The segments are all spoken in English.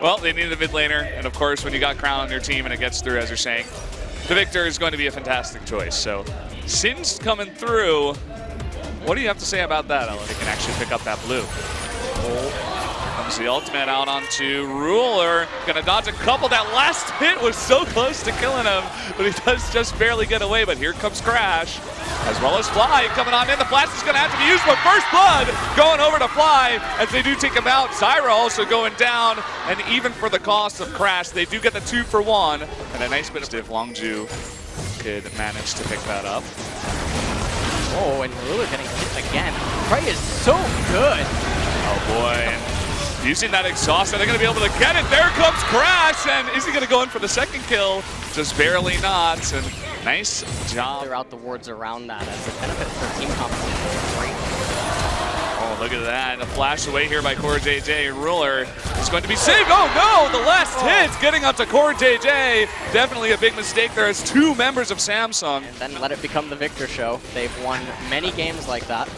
Well, they need a mid laner, and of course, when you got Crown on your team and it gets through, as you're saying, the Victor is going to be a fantastic choice. So, Sin's coming through. What do you have to say about that, Ellen? They can actually pick up that blue. Comes the ultimate out onto Ruler. Gonna dodge a couple. That last hit was so close to killing him, but he does just barely get away. But here comes Crash, as well as Fly coming on in. The flash is gonna have to be used, but first blood going over to Fly as they do take him out. Zyra also going down, and even for the cost of Crash, they do get the 2-for-1, and a nice bit of if Longzhu could manage to pick that up. Oh, and Ruler getting hit again. Prey is so good. Oh boy, and using that exhaust, are they gonna be able to get it? There comes Crash, and is he gonna go in for the second kill? Just barely not, and nice job. Clear out the wards around that as a benefit for team composition. Great. Oh, look at that, a flash away here by Core JJ, and Ruler is going to be saved. Oh no, the last hit getting onto Core JJ. Definitely a big mistake there as two members of Samsung. And then let it become the Victor show. They've won many games like that.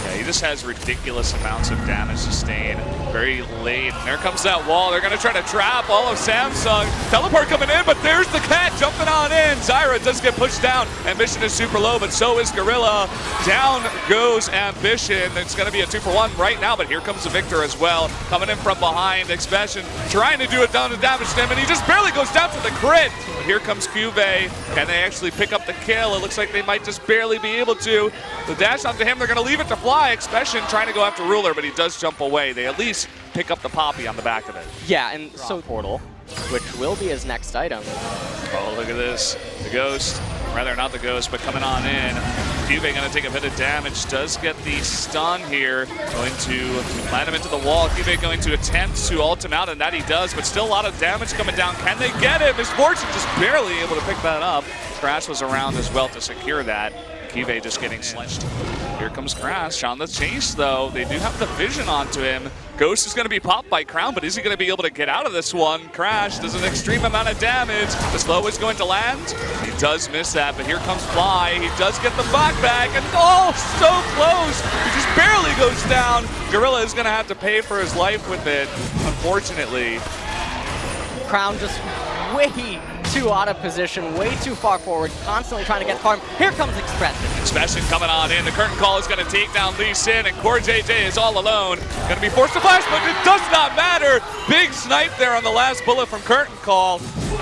Yeah, he just has ridiculous amounts of damage sustained very late. And there comes that wall. They're going to try to trap all of Samsung. Teleport coming in, but there's the cat jumping on in. Zyra does get pushed down. Ambition is super low, but so is Gorilla. Down goes Ambition. It's going to be a 2-for-1 right now, but here comes the Victor as well. Coming in from behind. Expression trying to do it down to damage to him, and he just barely goes down to the crit. But here comes Cuvée. Can they actually pick up the kill? It looks like they might just barely be able to. The dash onto him, they're going to leave it to Fly. Expression trying to go after Ruler, but he does jump away. They at least pick up the Poppy on the back of it. Yeah, and so Portal, which will be his next item. Oh, look at this. The Ghost, rather not the Ghost, but coming on in. Cuvée going to take a bit of damage, does get the stun here. Going to land him into the wall. Cuvée going to attempt to ult him out, and that he does, but still a lot of damage coming down. Can they get it? Misfortune just barely able to pick that up. Crash was around as well to secure that. Cuvée just getting sledged. Here comes Crash on the chase, though. They do have the vision onto him. Ghost is going to be popped by Crown, but is he going to be able to get out of this one? Crash does an extreme amount of damage. The slow is going to land. He does miss that, but here comes Fly. He does get the back, and oh, so close. He just barely goes down. Gorilla is going to have to pay for his life with it, unfortunately. Crown just way too out of position, way too far forward, constantly trying to get farm. Here comes Expression. Expression coming on in. The curtain call is going to take down Lee Sin, and Core JJ is all alone. Going to be forced to flash, but it does not matter. Big snipe there on the last bullet from curtain call.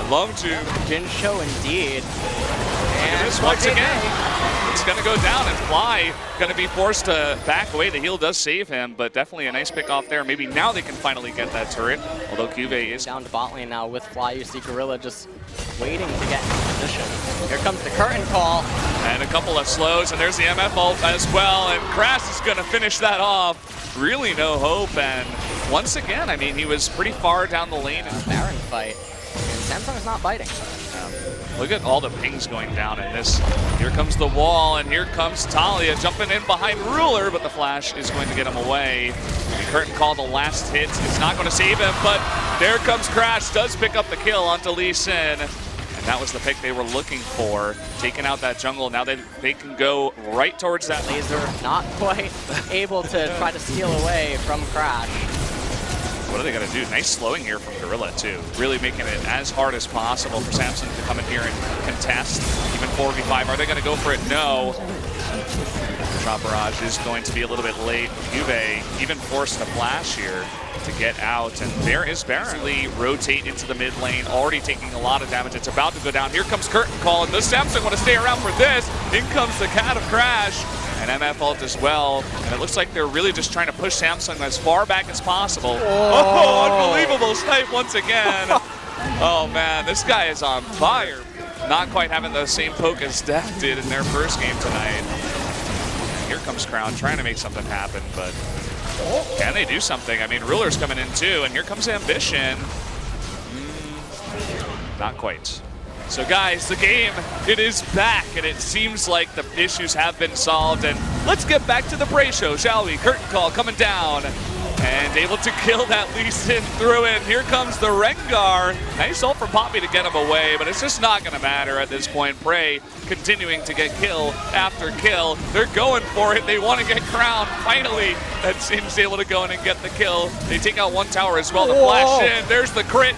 Longzhu. Jin show indeed. And this once again. It's going to go down, and Fly going to be forced to back away. The heal does save him, but definitely a nice pick off there. Maybe now they can finally get that turret, although Cuvée is down to bot lane now with Fly. You see Gorilla just waiting to get in position. Here comes the curtain call. And a couple of slows, and there's the MF ult as well, and Crash is going to finish that off. Really no hope, and once again, I mean, he was pretty far down the lane. Baron fight, and Samsung is not biting. Look at all the pings going down in this. Here comes the wall, and here comes Talia jumping in behind Ruler, but the flash is going to get him away. The curtain call, the last hit. It's not going to save him, but there comes Crash. Does pick up the kill onto Lee Sin. And that was the pick they were looking for. Taking out that jungle. Now they can go right towards that laser. Not quite able to try to steal away from Crash. What are they going to do? Nice slowing here from Gorilla, too. Really making it as hard as possible for Samsung to come in here and contest. Even 4v5. Are they going to go for it? No. Drop Barrage is going to be a little bit late. Cuvée even forced a flash here to get out. And there is Baron. Rotate into the mid lane. Already taking a lot of damage. It's about to go down. Here comes Curtain Call. And does Samsung want to stay around for this? In comes the Cat of Crash. And MF ult as well, and it looks like they're really just trying to push Samsung as far back as possible. Oh, unbelievable snipe once again. Oh man, this guy is on fire. Not quite having the same poke as Death did in their first game tonight. Here comes Crown trying to make something happen, but can they do something? I mean, Ruler's coming in too, and here comes Ambition. Not quite. So guys, the game, it is back, and it seems like the issues have been solved. And let's get back to the Bray show, shall we? Curtain call coming down. And And able to kill that Lee Sin through it. Here comes the Rengar. Nice ult from Poppy to get him away, but it's just not going to matter at this point. Prey continuing to get kill after kill. They're going for it. They want to get crowned. Finally, that Sin's able to go in and get the kill. They take out one tower as well to flash in. There's the crit.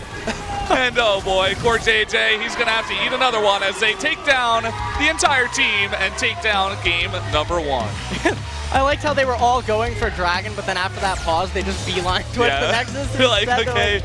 And oh boy, CoreJJ, he's going to have to eat another one as they take down the entire team and take down game number 1. I liked how they were all going for Dragon, but then after that pause, they just beeline towards the Nexus. You're like, okay.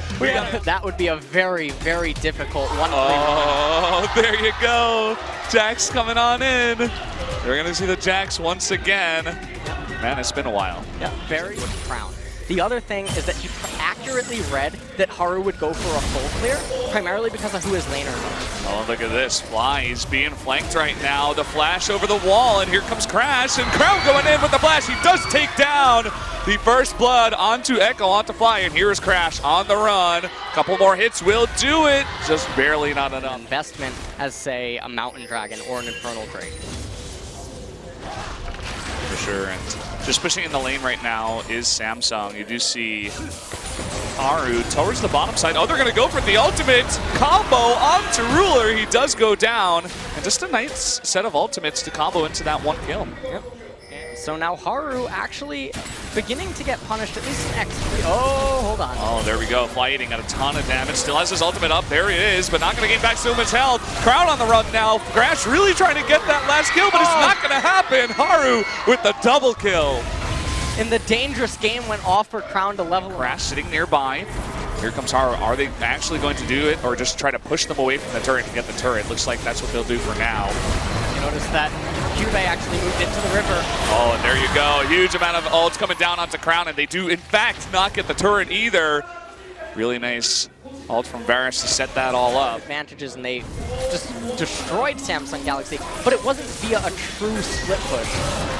That would be a very, very difficult one. Oh, there you go. Jax coming on in. We're going to see the Jax once again. Man, it's been a while. Yeah, very proud. The other thing is that he accurately read that Haru would go for a full clear, primarily because of who his laner was. Oh, look at this. Fly, he's being flanked right now. The flash over the wall, and here comes Crash, and Crown going in with the flash. He does take down the first blood onto Echo, onto Fly, and here's Crash on the run. Couple more hits will do it. Just barely not enough. Investment as, say, a Mountain Dragon or an Infernal Drake. For sure, and just pushing in the lane right now is Samsung. You do see Haru towards the bottom side. Oh, they're going to go for the ultimate combo onto Ruler. He does go down, and just a nice set of ultimates to combo into that one kill. Yep. So now Haru actually beginning to get punished, at least in X3. Oh, hold on. Oh, there we go. Fly eating a ton of damage. Still has his ultimate up. There it is, but not going to gain back so much health. Crown on the run now. Crash really trying to get that last kill, but it's not going to happen. Haru with the double kill. And the dangerous game went off for Crown to level. Crash sitting nearby. Here comes Haru. Are they actually going to do it or just try to push them away from the turret and get the turret? Looks like that's what they'll do for now. You notice that Cube actually moved into the river. Oh, and there you go. Huge amount of ults coming down onto Crown, and they do, in fact, not get the turret either. Really nice ult from Varus to set that all up. Advantages, and they just destroyed Samsung Galaxy, but it wasn't via a true split push.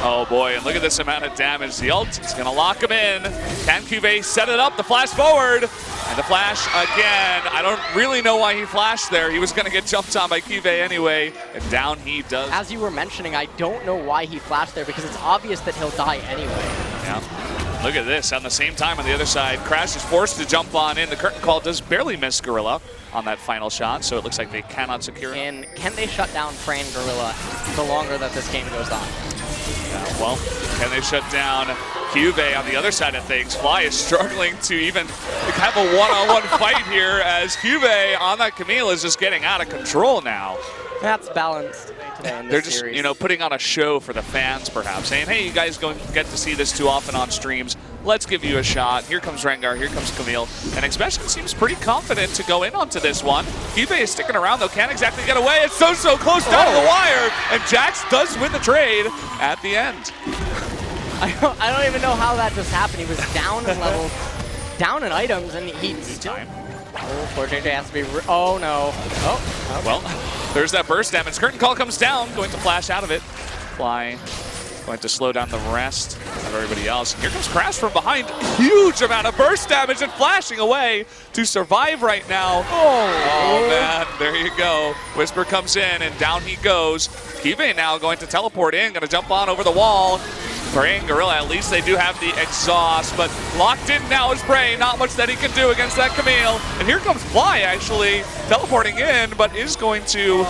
Oh boy, and look at this amount of damage. The ult is going to lock him in. Can Cube set it up? The flash forward. And the flash again. I don't really know why he flashed there. He was going to get jumped on by Cube anyway, and down he does. As you were mentioning, I don't know why he flashed there because it's obvious that he'll die anyway. Yeah. Look at this. On the same time on the other side, Crash is forced to jump on in. The curtain call does barely miss Gorilla on that final shot, so it looks like they cannot secure it. And can they shut down Prey and Gorilla the longer that this game goes on? Yeah, well, can they shut down Cube on the other side of things? Fly is struggling to even have a one-on-one fight here as Cube on that Camille is just getting out of control now. That's balanced today in this They're just, series. you know, putting on a show for the fans, perhaps, saying, hey, you guys don't get to see this too often on streams. Let's give you a shot. Here comes Rengar, here comes Camille. And Expression seems pretty confident to go in onto this one. Cube is sticking around, though, can't exactly get away. It's so close down to the wire. And Jax does win the trade at the end. I don't even know how that just happened. He was down in levels, down in items, and he still... Oh, poor JJ has to be... Oh, no. Oh, okay. Well, there's that burst damage. Curtain call comes down, going to flash out of it. Fly going to slow down the rest of everybody else. Here comes Crash from behind. Huge amount of burst damage and flashing away to survive right now. Oh man, there you go. Whisper comes in and down he goes. Kibe now going to teleport in, going to jump on over the wall. Prey and Gorilla, at least they do have the exhaust, but locked in now is Prey. Not much that he can do against that Camille. And here comes Fly, actually, teleporting in, but is going to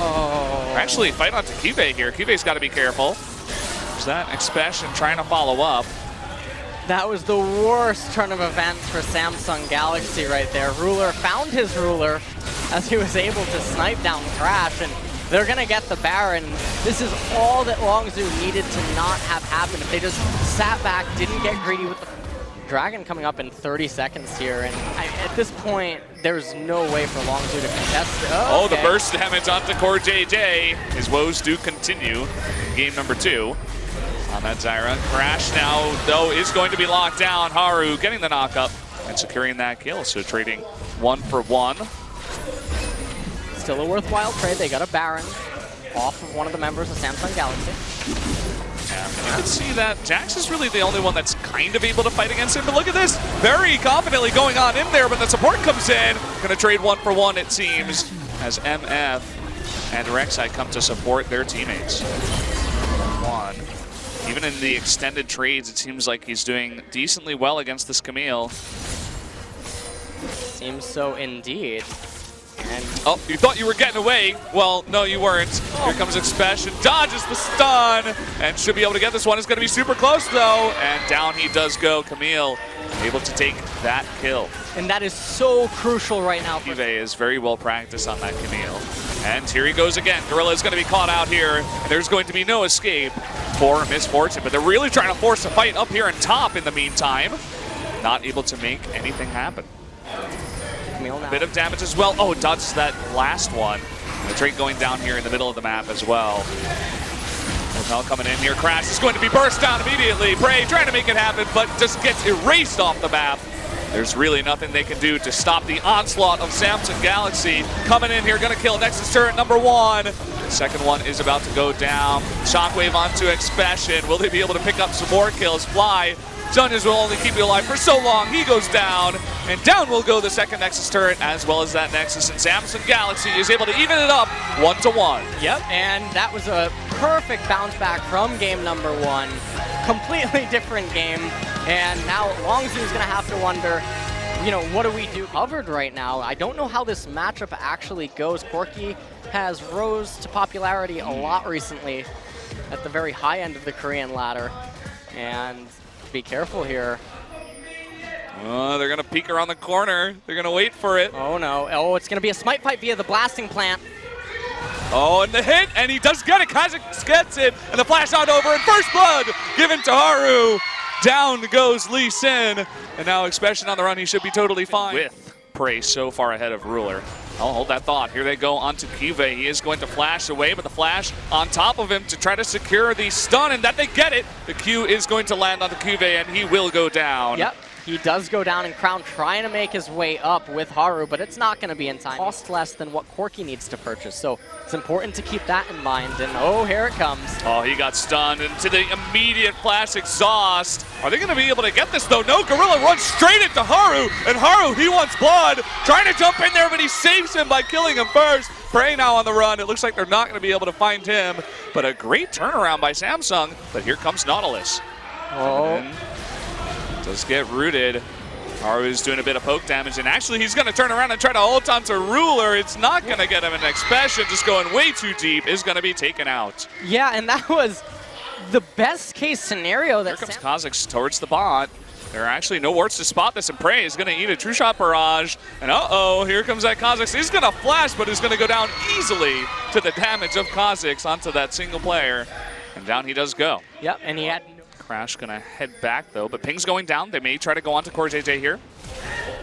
actually fight onto Cube here. Cube's got to be careful. There's that Expression trying to follow up. That was the worst turn of events for Samsung Galaxy right there. Ruler found his Ruler as he was able to snipe down Crash, and they're going to get the Baron. This is all that Longzhu needed to not have happen. If they just sat back, didn't get greedy with the Dragon coming up in 30 seconds here. And at this point, there's no way for Longzhu to contest it. Oh, the burst damage onto CoreJJ. His woes do continue in game number 2. On that Zyra. Crash now, though, is going to be locked down. Haru getting the knock-up and securing that kill. So trading 1 for 1. Still a worthwhile trade. They got a Baron off of one of the members of Samsung Galaxy. Yeah, and you can see that Jax is really the only one that's kind of able to fight against him. But look at this, very confidently going on in there, but the support comes in. Gonna trade 1 for 1, it seems, as MF and Rek'Sai come to support their teammates. 1. Even in the extended trades, it seems like he's doing decently well against this Camille. Seems so indeed. And oh, you thought you were getting away. Well, no, you weren't. Here comes Expression, dodges the stun, and should be able to get this one. It's going to be super close, though, and down he does go. Camille able to take that kill. And that is so crucial right now. Juve is very well practiced on that Camille. And here he goes again. Gorilla is going to be caught out here, and there's going to be no escape for Misfortune, but they're really trying to force a fight up here in top in the meantime. Not able to make anything happen. A bit of damage as well. Oh, dodges that last one. The Drake going down here in the middle of the map as well. Hotel coming in here. Crash is going to be burst down immediately. Prey trying to make it happen, but just gets erased off the map. There's really nothing they can do to stop the onslaught of Samsung Galaxy. Coming in here, gonna kill Nexus turret number 1. Second one is about to go down. Shockwave onto Expression. Will they be able to pick up some more kills? Fly. Juniors will only keep you alive for so long. He goes down, and down will go the second Nexus turret, as well as that Nexus. And Samsung Galaxy is able to even it up 1-1. Yep, and that was a perfect bounce back from game number 1. Completely different game, and now Longzhu is going to have to wonder, you know, what do we do covered right now? I don't know how this matchup actually goes. Corki has rose to popularity a lot recently at the very high end of the Korean ladder, and be careful here. Oh, they're going to peek around the corner. They're going to wait for it. Oh, no. Oh, it's going to be a smite fight via the blasting plant. Oh, and the hit, and he does get it. Kha'Zix gets it, and the flash out over, and first blood given to Haru. Down goes Lee Sin, and now Expression on the run. He should be totally fine. With Prey so far ahead of Ruler. I'll hold that thought. Here they go onto Kive. He is going to flash away, but the flash on top of him to try to secure the stun, and that they get it. The Q is going to land on the Kive, and he will go down. Yep. He does go down, and Crown trying to make his way up with Haru, but it's not going to be in time. Cost less than what Corki needs to purchase, so it's important to keep that in mind. And oh, here it comes. Oh, he got stunned into the immediate flash exhaust. Are they going to be able to get this, though? No, Gorilla runs straight into Haru, and Haru, he wants blood. Trying to jump in there, but he saves him by killing him first. Prey now on the run. It looks like they're not going to be able to find him, but a great turnaround by Samsung. But here comes Nautilus. Oh. Does get rooted. Haru is doing a bit of poke damage, and actually he's going to turn around and try to ult onto Ruler. It's not going to get him an Expression, just going way too deep, is going to be taken out. Yeah, and that was the best case scenario. That here comes Kha'Zix towards the bot. There are actually no wards to spot this, and Prey is going to eat a true shot barrage. And uh-oh, here comes that Kha'Zix. He's going to flash, but he's going to go down easily to the damage of Kha'Zix onto that single player. And down he does go. Yep, and he had... Crash gonna head back though, but Ping's going down. They may try to go on to Core JJ here.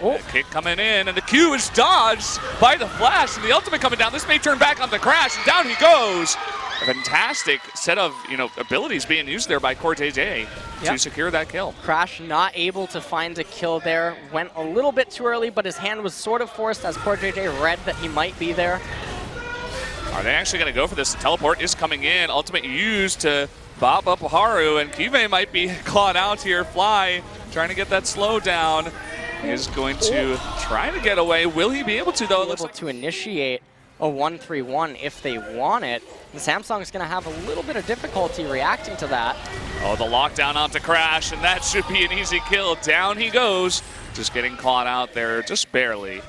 Oh. Kick coming in, and the Q is dodged by the flash, and the ultimate coming down. This may turn back on the Crash, and down he goes. A fantastic set of abilities being used there by Core JJ to secure that kill. Crash not able to find a kill there. Went a little bit too early, but his hand was sort of forced as Core JJ read that he might be there. Are they actually going to go for this? The teleport is coming in. Ultimate used to bop up Haru, and Kive might be clawed out here. Fly trying to get that slow down. He is going to try to get away. Will he be able to, though? Able to initiate a 1-3-1 if they want it. And Samsung's going to have a little bit of difficulty reacting to that. Oh, the lockdown onto Crash, and that should be an easy kill. Down he goes. Just getting caught out there just barely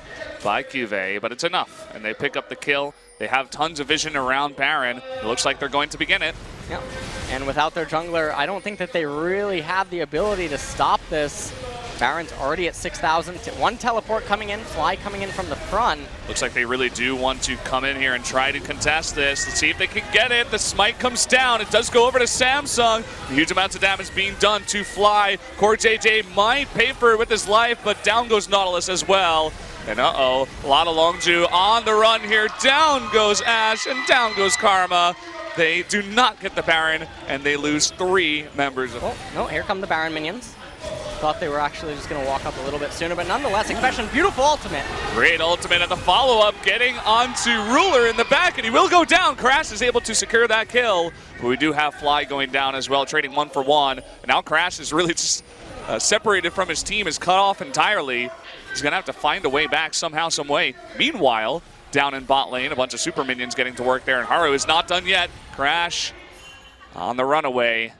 by Kive, but it's enough. And they pick up the kill. They have tons of vision around Baron. It looks like they're going to begin it. Yep. And without their jungler, I don't think that they really have the ability to stop this. Baron's already at 6,000. One teleport coming in, Fly coming in from the front. Looks like they really do want to come in here and try to contest this. Let's see if they can get it. The smite comes down. It does go over to Samsung. Huge amounts of damage being done to Fly. Core JJ might pay for it with his life, but down goes Nautilus as well. And uh-oh, a lot of Longzhu on the run here. Down goes Ash, and down goes Karma. They do not get the Baron, and they lose 3 members of... Oh, no, here come the Baron minions. Thought they were actually just going to walk up a little bit sooner, but nonetheless, Expression, beautiful ultimate. Great ultimate, and the follow-up getting onto Ruler in the back, and he will go down. Crash is able to secure that kill, but we do have Fly going down as well, trading 1 for 1. And now Crash is really just separated from his team, is cut off entirely. He's going to have to find a way back somehow, some way. Meanwhile, down in bot lane, a bunch of super minions getting to work there, and Haru is not done yet. Crash on the runaway.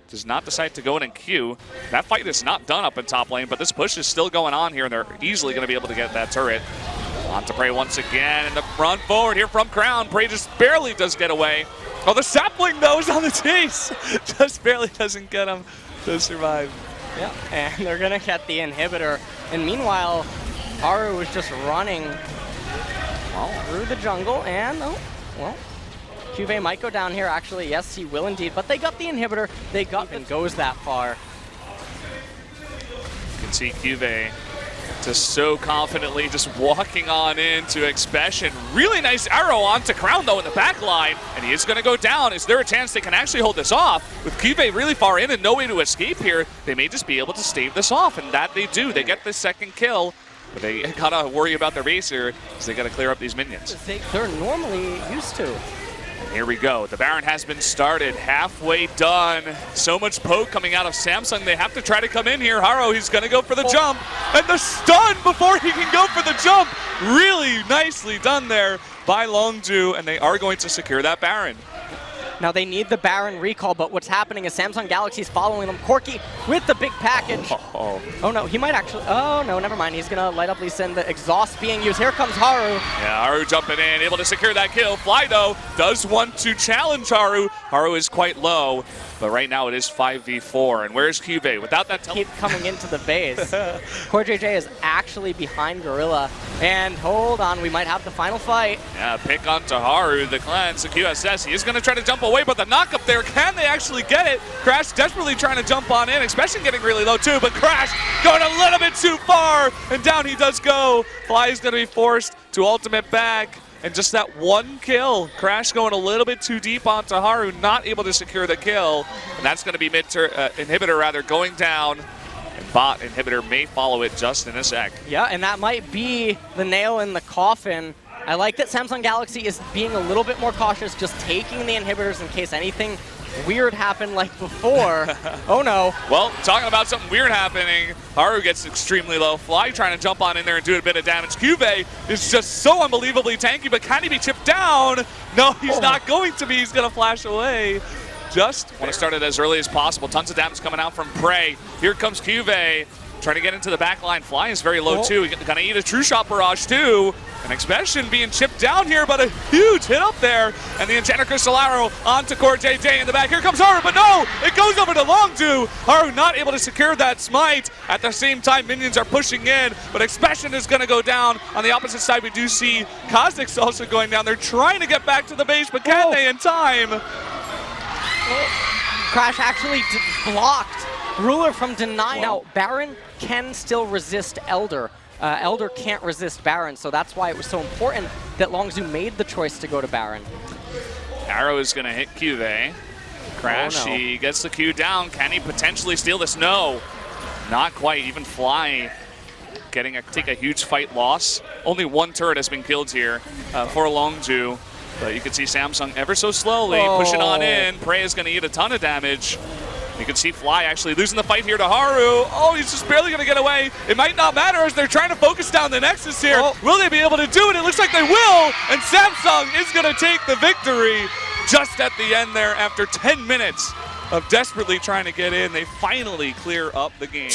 does not decide to go in and queue. That fight is not done up in top lane, but this push is still going on here, and they're easily going to be able to get that turret. On to Prey once again, and the run forward here from Crown. Prey just barely does get away. Oh, the sapling, though, is on the chase. Just barely doesn't get him to survive. Yeah, and they're going to get the inhibitor. And meanwhile, Haru is just running through the jungle, and, oh, well, Cuvée might go down here. Actually, yes, he will indeed. But they got the inhibitor. They got and goes that far. You can see Cuvée just so confidently just walking on into Expression. Really nice arrow onto Crown, though, in the back line. And he is going to go down. Is there a chance they can actually hold this off? With Cuvée really far in and no way to escape here, they may just be able to stave this off. And that they do. They get the second kill. But they gotta worry about their base here, because they gotta clear up these minions. They're normally used to. And here we go. The Baron has been started, halfway done. So much poke coming out of Samsung. They have to try to come in here. Haru, he's gonna go for the jump, and the stun before he can go for the jump. Really nicely done there by Longzhu, and they are going to secure that Baron. Now they need the Baron recall, but what's happening is Samsung Galaxy's following them. Corki with the big package. Oh no, he might actually, oh no, never mind. He's gonna light up Lee Sin, the exhaust being used. Here comes Haru. Yeah, Haru jumping in, able to secure that kill. Fly, though, does want to challenge Haru. Haru is quite low, but right now it is 5v4. And where's Cuvée? Without that keep coming into the base. Core JJ is actually behind Gorilla. And hold on, we might have the final fight. Yeah, pick onto Haru, the cleanse, the QSS. He is gonna try to jump away, but the knock up there, can they actually get it? Crash desperately trying to jump on in, especially getting really low too, but Crash going a little bit too far, and down he does go. Fly is gonna be forced to ultimate back, and just that one kill. Crash going a little bit too deep onto Haru, not able to secure the kill, and that's gonna be inhibitor going down. And bot inhibitor may follow it just in a sec. Yeah, and that might be the nail in the coffin. I like that Samsung Galaxy is being a little bit more cautious, just taking the inhibitors in case anything weird happened like before. Oh no. Well, talking about something weird happening, Haru gets extremely low. Fly trying to jump on in there and do a bit of damage. Cuvée is just so unbelievably tanky, but can he be chipped down? No, he's not going to be. He's going to flash away. Just want to start it as early as possible. Tons of damage coming out from Prey. Here comes Cuvée. Trying to get into the back line. Fly is very low too. He's gonna eat a true shot barrage too. An Expression being chipped down here, but a huge hit up there. And the Enchanter Crystal Arrow onto Core JJ in the back. Here comes Haru, but no! It goes over to Longzhu. Haru not able to secure that smite. At the same time, minions are pushing in, but Expression is gonna go down. On the opposite side, we do see Cosmic's also going down. They're trying to get back to the base, but can they in time? Crash actually blocked Ruler from deny. Now, Baron can still resist Elder. Elder can't resist Baron, so that's why it was so important that Longzhu made the choice to go to Baron. Arrow is going to hit Cuvée. Crash, he gets the Q down. Can he potentially steal this? No, not quite. Even Fly take a huge fight loss. Only one turret has been killed here for Longzhu. But you can see Samsung ever so slowly pushing on in. Prey is going to eat a ton of damage. You can see Fly actually losing the fight here to Haru. Oh, he's just barely going to get away. It might not matter as they're trying to focus down the Nexus here. Will they be able to do it? It looks like they will. And Samsung is going to take the victory just at the end there after 10 minutes of desperately trying to get in. They finally clear up the game.